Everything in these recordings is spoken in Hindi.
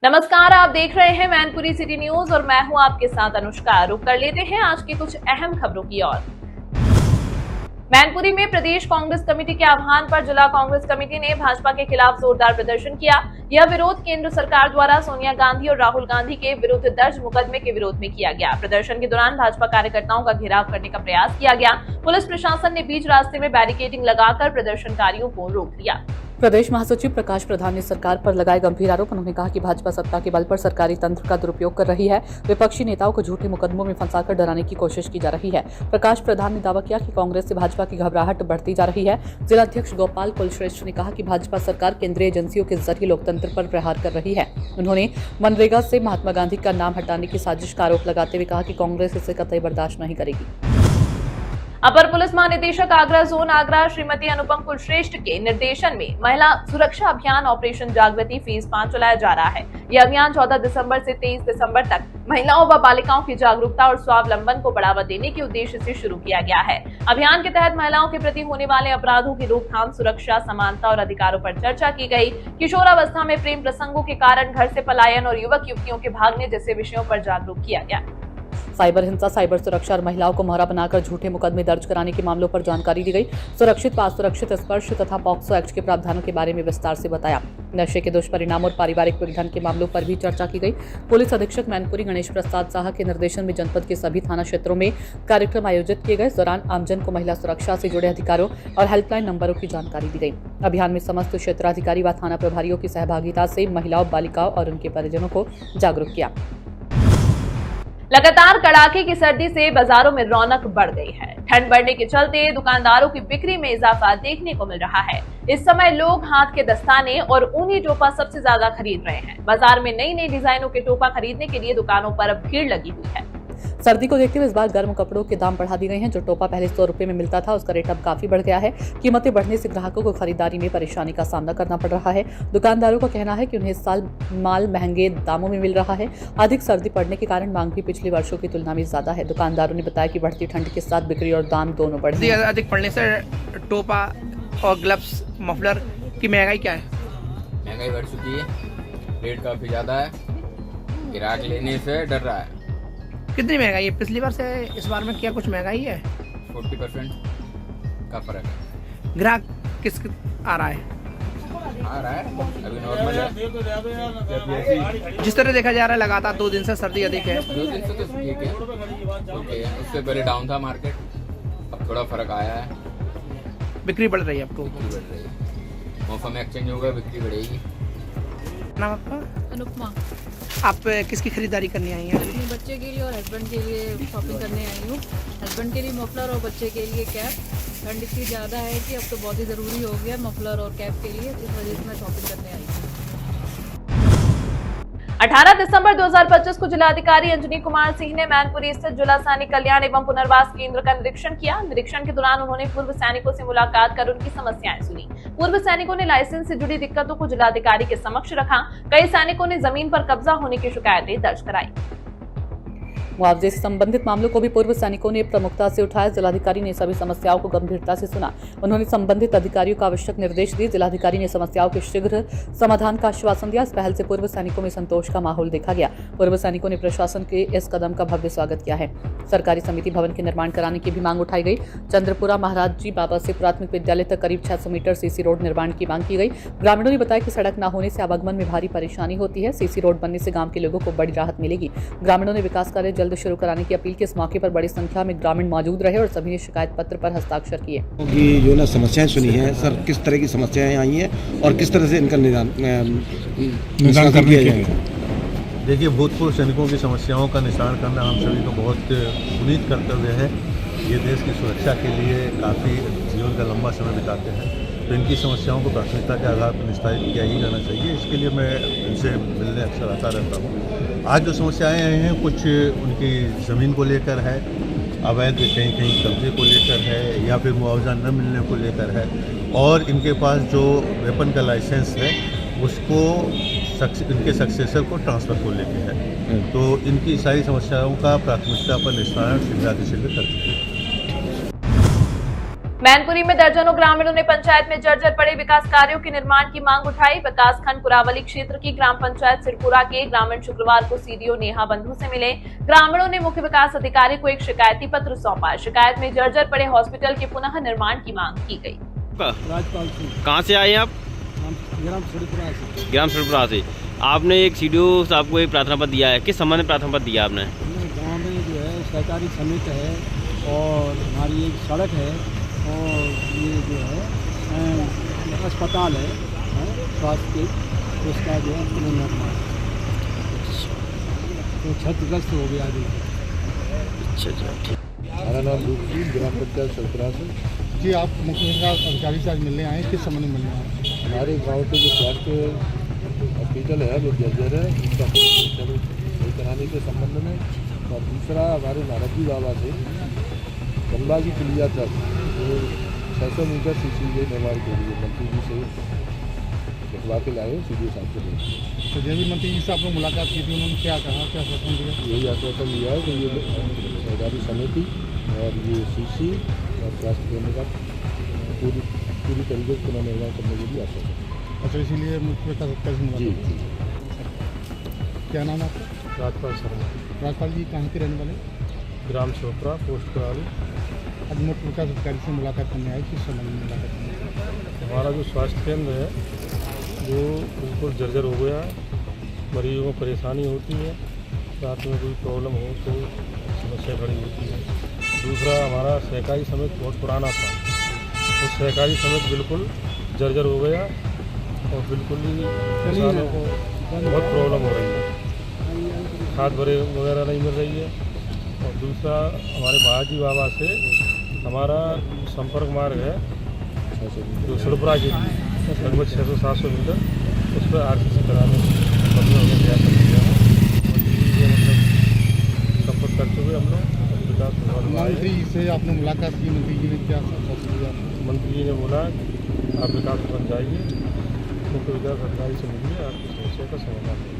नमस्कार, आप देख रहे हैं मैनपुरी सिटी न्यूज और मैं हूं आपके साथ अनुष्का। रुक कर लेते हैं आज की कुछ अहम खबरों की ओर। मैनपुरी में प्रदेश कांग्रेस कमेटी के आह्वान पर जिला कांग्रेस कमेटी ने भाजपा के खिलाफ जोरदार प्रदर्शन किया। यह विरोध केंद्र सरकार द्वारा सोनिया गांधी और राहुल गांधी के विरुद्ध दर्ज मुकदमे के विरोध में किया गया। प्रदर्शन के दौरान भाजपा कार्यकर्ताओं का घेराव करने का प्रयास किया गया। पुलिस प्रशासन ने बीच रास्ते में बैरिकेडिंग लगाकर प्रदर्शनकारियों को रोक दिया। प्रदेश महासचिव प्रकाश प्रधान ने सरकार पर लगाए गंभीर आरोप। उन्होंने कहा कि भाजपा सत्ता के बल पर सरकारी तंत्र का दुरुपयोग कर रही है। विपक्षी नेताओं को झूठे मुकदमों में फंसाकर डराने की कोशिश की जा रही है। प्रकाश प्रधान ने दावा किया कि कांग्रेस से भाजपा की घबराहट बढ़ती जा रही है। जिलाध्यक्ष गोपाल कुलश्रेष्ठ ने कहा कि भाजपा सरकार केंद्रीय एजेंसियों के जरिए लोकतंत्र पर प्रहार कर रही है। उन्होंने मनरेगा से महात्मा गांधी का नाम हटाने की साजिश का आरोप लगाते हुए कहा कि कांग्रेस इसे कतई बर्दाश्त नहीं करेगी। अपर पुलिस महानिदेशक आगरा जोन आगरा श्रीमती अनुपम कुलश्रेष्ठ के निर्देशन में महिला सुरक्षा अभियान ऑपरेशन जागृति फेज 5 चलाया जा रहा है। यह अभियान 14 दिसंबर से 23 दिसंबर तक महिलाओं व बालिकाओं की जागरूकता और स्वावलंबन को बढ़ावा देने के उद्देश्य से शुरू किया गया है। अभियान के तहत महिलाओं के प्रति होने वाले अपराधों की रोकथाम, सुरक्षा, समानता और अधिकारों पर चर्चा की गई। किशोरावस्था में प्रेम प्रसंगों के कारण घर से पलायन और युवक युवतियों के भागने जैसे विषयों पर जागरूक किया गया। साइबर हिंसा, साइबर सुरक्षा और महिलाओं को मोहरा बनाकर झूठे मुकदमे दर्ज कराने के मामलों पर जानकारी दी गई। सुरक्षित पास, सुरक्षित स्पर्श तथा पॉक्सो एक्ट के प्रावधानों के बारे में विस्तार से बताया। नशे के दुष्परिणाम और पारिवारिक विघटन के मामलों पर भी चर्चा की गई। पुलिस अधीक्षक मैनपुरी गणेश प्रसाद साहा के निर्देशन में जनपद के सभी थाना क्षेत्रों में कार्यक्रम आयोजित किए गए। इस दौरान आमजन को महिला सुरक्षा से जुड़े अधिकारों और हेल्पलाइन नंबरों की जानकारी दी गई। अभियान में समस्त क्षेत्राधिकारी व थाना प्रभारियों की सहभागिता से महिलाओं, बालिकाओं और उनके परिजनों को जागरूक किया। लगातार कड़ाके की सर्दी से बाजारों में रौनक बढ़ गई है। ठंड बढ़ने के चलते दुकानदारों की बिक्री में इजाफा देखने को मिल रहा है। इस समय लोग हाथ के दस्ताने और ऊनी टोपा सबसे ज्यादा खरीद रहे हैं। बाजार में नई नई डिजाइनों के टोपा खरीदने के लिए दुकानों पर अब भीड़ लगी हुई है। सर्दी को देखते हुए इस बार गर्म कपड़ों के दाम बढ़ा दिए गए हैं। जो टोपा पहले 100 रुपए में मिलता था, उसका रेट अब काफी बढ़ गया है। कीमतें बढ़ने से ग्राहकों को खरीदारी में परेशानी का सामना करना पड़ रहा है। दुकानदारों का कहना है कि उन्हें इस साल माल महंगे दामों में मिल रहा है। अधिक सर्दी पड़ने के कारण मांग भी पिछले वर्षों की तुलना में ज्यादा है। दुकानदारों ने बताया कि बढ़ती ठंड के साथ बिक्री और दाम दोनों बढ़े हैं। अधिक पड़ने से टोपा और ग्लव्स, मफलर की महंगाई क्या है? महंगाई बढ़ चुकी है, रेट काफी ज्यादा है, ग्राहक लेने से डर रहा है। कितनी महंगाई है? पिछली बार से इस बार में क्या कुछ महंगाई है? 40% का फर्क है। ग्राहक किस आ रहा है? अभी नॉर्मल है। जिस तरह देखा जा रहा है लगातार 2 दिन से सर्दी अधिक है। 2 दिन से तो ठीक है, ओके है। उससे पहले डाउन था मार्केट, अब थोड़ा फर्क आया है। बिक्री बढ़ रही है आपको? बिक्री बढ़ रही है, मौसम एक्सचेंज होगा, बिक्री बढ़ेगी। नाम आपका? अनुपमा। आप किसकी खरीदारी करने आई हैं? अपने बच्चे के लिए और हस्बैंड के लिए शॉपिंग करने आई हूँ। हस्बैंड के लिए मफलर और बच्चे के लिए कैप। ठंड इतनी ज़्यादा है कि अब तो बहुत ही ज़रूरी हो गया मफलर और कैप के लिए, इस वजह से मैं शॉपिंग करने आई हूँ। 18 दिसंबर 2025 को जिलाधिकारी अंजनी कुमार सिंह ने मैनपुरी स्थित जिला सैनिक कल्याण एवं पुनर्वास केंद्र का निरीक्षण किया। निरीक्षण के दौरान उन्होंने पूर्व सैनिकों से मुलाकात कर उनकी समस्याएं सुनी। पूर्व सैनिकों ने लाइसेंस से जुड़ी दिक्कतों को जिलाधिकारी के समक्ष रखा। कई सैनिकों ने जमीन पर कब्जा होने की शिकायतें दर्ज कराई। मुआवजे से संबंधित मामलों को भी पूर्व सैनिकों ने प्रमुखता से उठाया। जिलाधिकारी ने सभी समस्याओं को गंभीरता से सुना। उन्होंने संबंधित अधिकारियों को आवश्यक निर्देश दिए। जिलाधिकारी ने समस्याओं के शीघ्र समाधान का आश्वासन दिया। इस पहल से पूर्व सैनिकों में संतोष का माहौल देखा गया। पूर्व सैनिकों ने प्रशासन के इस कदम का भव्य स्वागत किया है। सरकारी समिति भवन के निर्माण कराने की भी मांग उठाई गई। चंद्रपुरा महाराज जी बाबा से प्राथमिक विद्यालय तक करीब 600 मीटर सीसी रोड निर्माण की मांग की गई। ग्रामीणों ने बताया कि सड़क न होने से आवागमन में भारी परेशानी होती है। सीसी रोड बनने से गाँव के लोगों को बड़ी राहत मिलेगी। ग्रामीणों ने विकास कार्य जल्द शुरू कराने की अपील की। इस मौके पर बड़ी संख्या में ग्रामीण मौजूद रहे और सभी ने शिकायत पत्र पर हस्ताक्षर किए। कि जो ना समस्याएं सुनी है सर, किस तरह की समस्याएं आई हैं और किस तरह से इनका निदान किया जाएगा? देखिए, भूतपूर्व सैनिकों की समस्याओं का निस्तारण करना हम सभी को बहुत पुनीत कर्तव्य है। ये देश की सुरक्षा के लिए काफ़ी जीवन का लंबा समय बिताते हैं, तो इनकी समस्याओं को प्राथमिकता के आधार पर निस्तारित किया ही जाना चाहिए। इसके लिए मैं इनसे मिलने अक्सर आता रहता हूँ। आज जो समस्याएं आई हैं, कुछ उनकी ज़मीन को लेकर है, अवैध कहीं कहीं कब्जे को लेकर है, या फिर मुआवजा न मिलने को लेकर है, और इनके पास जो वेपन का लाइसेंस है उसको इनके सक्सेसर को ट्रांसफ़र को लेके है। तो इनकी सारी समस्याओं का प्राथमिकता पर निस्तारण शीघ्रातिशीघ्र कर चुके हैं। मैनपुरी में दर्जनों ग्रामीणों ने पंचायत में जर्जर पड़े विकास कार्यों के निर्माण की मांग उठाई। विकास खंड कुरावली क्षेत्र की ग्राम पंचायत सिरपुरा के ग्रामीण शुक्रवार को सीडीओ नेहा बंधु से मिले। ग्रामीणों ने मुख्य विकास अधिकारी को एक शिकायती पत्र सौंपा। शिकायत में जर्जर पड़े हॉस्पिटल के पुनः निर्माण की मांग की गई। कहाँ से आए आप? ग्राम सिरपुरा से। आपने एक सीडीओ साहब को एक प्रार्थना पत्र दिया है, किस संबंध में प्रार्थना पत्र दिया आपने? गाँव में जो है सहकारी समिति है और हमारी एक सड़क है और ये जो है अस्पताल है स्वास्थ्य के, उसका जो है पुनर्निर्माण तो क्षतिग्रस्त हो गया अभी। अच्छा ठीक। हमारा नाम लूपी, ग्राम पंचायत सरपरा से। जी, आप मुख्य विकास अधिकारी से आज मिलने आए, किस संबंध में मिलने आए? हमारे गांव के जो स्वास्थ्य हॉस्पिटल है वो जर्जर है, उसका सही कराने के संबंध में। और दूसरा हमारे नारदी बाबा से गंगा की पुलिया तक जो 600 मीटर सीसीए निर्माण के लिए मंत्री जी से लिखवा के लाए सीडीओ साहब के लिए। तो जब भी मंत्री जी से आप लोग मुलाकात की थी, उन्होंने क्या कहा, क्या आश्वासन दिया? यही आश्वासन दिया है कि ये सहकारी समिति और ये सीसी और स्वास्थ्य केंद्र का पूरी तरीके से पुनर्निर्माण करने के लिए आश्वासन। अच्छा, इसीलिए मुख्य विकास अधिकारी से मुलाकात जी। क्या नाम आपका? राजपाल शर्मा। राजपाल जी कहाँ के रहने वाले? ग्राम चोपड़ा, पोस्ट कराली। आज मुख्य विकास अधिकारी से मुलाकात करने आए, किस संबंध में मुलाकात करने? हमारा जो स्वास्थ्य केंद्र है वो बिल्कुल जर्जर हो गया है, मरीजों को परेशानी होती है, रात में कोई प्रॉब्लम हो तो समस्या खड़ी होती है। दूसरा, हमारा सहकारी समिति बहुत पुराना था, तो सहकारी समिति बिल्कुल जर्जर हो गया और बिल्कुल ही किसानों को बहुत प्रॉब्लम हो रही है, खाद वगैरह नहीं मिल रही है। और दूसरा, हमारे महाजी बाबा से हमारा संपर्क मार्ग है जो सिरपुरा के लगभग 600-700 मीटर, उस पर आरसीसी कराने मतलब संपर्क करते हुए हम लोग विकास। मंत्री से आपने मुलाकात की, मंत्री जी ने क्या आश्वासन दिया? मंत्री जी ने बोला आप विकास भवन जाइए, मुख्य विकास अधिकारी से मिलिए, आपकी समस्या का समाधान करेंगे।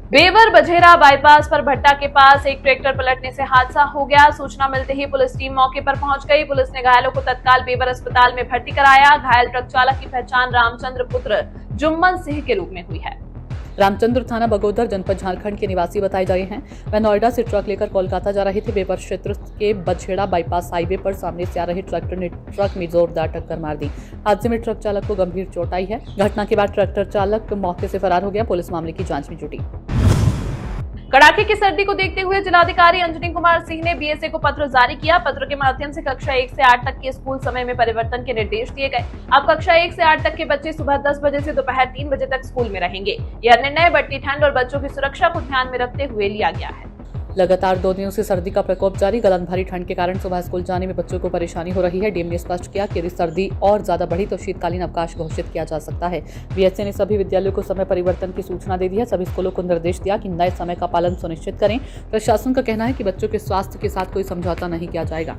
बेवर बझेरा बाईपास पर भट्टा के पास एक ट्रैक्टर पलटने से हादसा हो गया। सूचना मिलते ही पुलिस टीम मौके पर पहुंच गई। पुलिस ने घायलों को तत्काल बेवर अस्पताल में भर्ती कराया। घायल ट्रक चालक की पहचान रामचंद्र पुत्र जुम्मन सिंह के रूप में हुई है। रामचंद्र थाना बगोदर जनपद झारखंड के निवासी बताए जा रहे हैं। वह नोएडा से ट्रक लेकर कोलकाता जा रहे थे। बेवर क्षेत्र के बछेड़ा बाईपास हाईवे पर सामने से आ रहे ट्रैक्टर ने ट्रक में जोरदार टक्कर मार दी। हादसे में ट्रक चालक को गंभीर चोट आई है। घटना के बाद ट्रैक्टर चालक मौके से फरार हो गया। पुलिस मामले की जांच में जुटी। कड़ाके की सर्दी को देखते हुए जिलाधिकारी अंजनी कुमार सिंह ने बीएसए को पत्र जारी किया। पत्र के माध्यम से कक्षा 1 से 8 तक के स्कूल समय में परिवर्तन के निर्देश दिए गए। अब कक्षा 1 से 8 तक के बच्चे सुबह 10 बजे से दोपहर 3 बजे तक स्कूल में रहेंगे। यह निर्णय बढ़ती ठंड और बच्चों की सुरक्षा को ध्यान में रखते हुए लिया गया है। लगातार 2 दिनों से सर्दी का प्रकोप जारी। गलन भरी ठंड के कारण सुबह स्कूल जाने में बच्चों को परेशानी हो रही है। डीएम ने स्पष्ट किया कि यदि सर्दी और ज्यादा बढ़ी तो शीतकालीन अवकाश घोषित किया जा सकता है। बीएसए ने सभी विद्यालयों को समय परिवर्तन की सूचना दे दी है। सभी स्कूलों को निर्देश दिया कि नए समय का पालन सुनिश्चित करें। प्रशासन का कहना है कि बच्चों के स्वास्थ्य के साथ कोई समझौता नहीं किया जाएगा।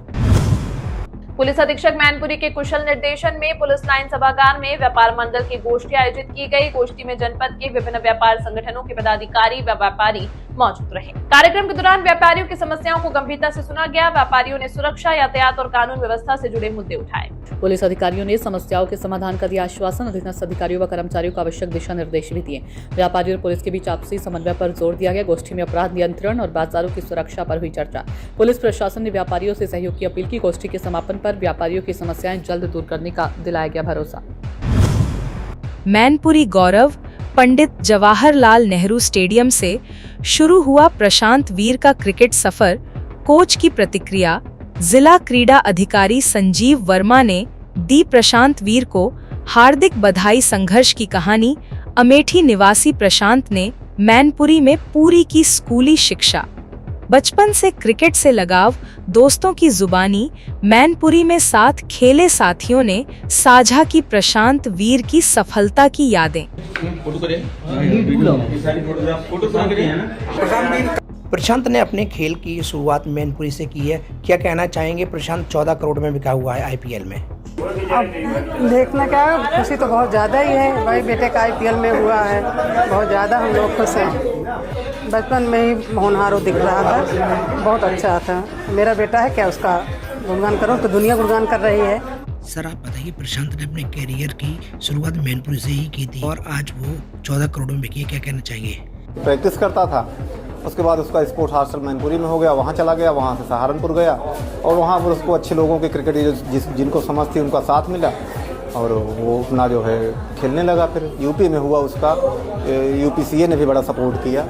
पुलिस अधीक्षक मैनपुरी के कुशल निर्देशन में पुलिस लाइन सभागार में व्यापार मंडल की गोष्ठी आयोजित की गई। गोष्ठी में जनपद के विभिन्न व्यापार संगठनों के पदाधिकारी व व्यापारी मौजूद रहे। कार्यक्रम के दौरान व्यापारियों की समस्याओं को गंभीरता से सुना गया। व्यापारियों ने सुरक्षा, यातायात और कानून व्यवस्था से जुड़े मुद्दे उठाए। पुलिस अधिकारियों ने समस्याओं के समाधान का दिया आश्वासन। अधीनस्थ अधिकारियों व कर्मचारियों को आवश्यक दिशा निर्देश भी दिए। व्यापारी और पुलिस के बीच आपसी समन्वय पर जोर दिया गया। गोष्ठी में अपराध नियंत्रण और बाजारों की सुरक्षा पर हुई चर्चा। पुलिस प्रशासन ने व्यापारियों से सहयोग की अपील की। गोष्ठी के समापन पर व्यापारियों की समस्याएं जल्द दूर करने का दिलाया गया भरोसा। मैनपुरी गौरव पंडित जवाहरलाल नेहरू स्टेडियम से शुरू हुआ प्रशांत वीर का क्रिकेट सफर। कोच की प्रतिक्रिया। जिला क्रीड़ा अधिकारी संजीव वर्मा ने दी प्रशांत वीर को हार्दिक बधाई। संघर्ष की कहानी। अमेठी निवासी प्रशांत ने मैनपुरी में पूरी की स्कूली शिक्षा। बचपन से क्रिकेट से लगाव, दोस्तों की जुबानी। मैनपुरी में साथ खेले साथियों ने साझा की प्रशांत वीर की सफलता की यादें। प्रशांत ने अपने खेल की शुरुआत मैनपुरी से की है। क्या कहना चाहेंगे? प्रशांत 14 करोड़ में बिका हुआ है आईपीएल में। अब देखने का खुशी तो बहुत ज़्यादा ही है। भाई बेटे का आईपीएल में हुआ है, बहुत ज़्यादा हम लोग खुश हैं। बचपन में ही होनहार दिख रहा था, बहुत अच्छा था। मेरा बेटा है क्या, उसका गुणगान करो तो दुनिया गुणगान कर रही है। सर आप बताइए, प्रशांत ने अपने करियर की शुरुआत मैनपुरी से ही की थी और आज वो 14 करोड़ में बिकी है, क्या कहना चाहेंगे? प्रैक्टिस करता था, उसके बाद उसका स्पोर्ट्स हॉस्टल मैनपुरी में हो गया, वहाँ चला गया, वहाँ से सहारनपुर गया और वहाँ पर उसको अच्छे लोगों के क्रिकेट जिनको समझ थी उनका साथ मिला और वो अपना जो है खेलने लगा। फिर यूपी में हुआ उसका, UPCA ने भी बड़ा सपोर्ट किया।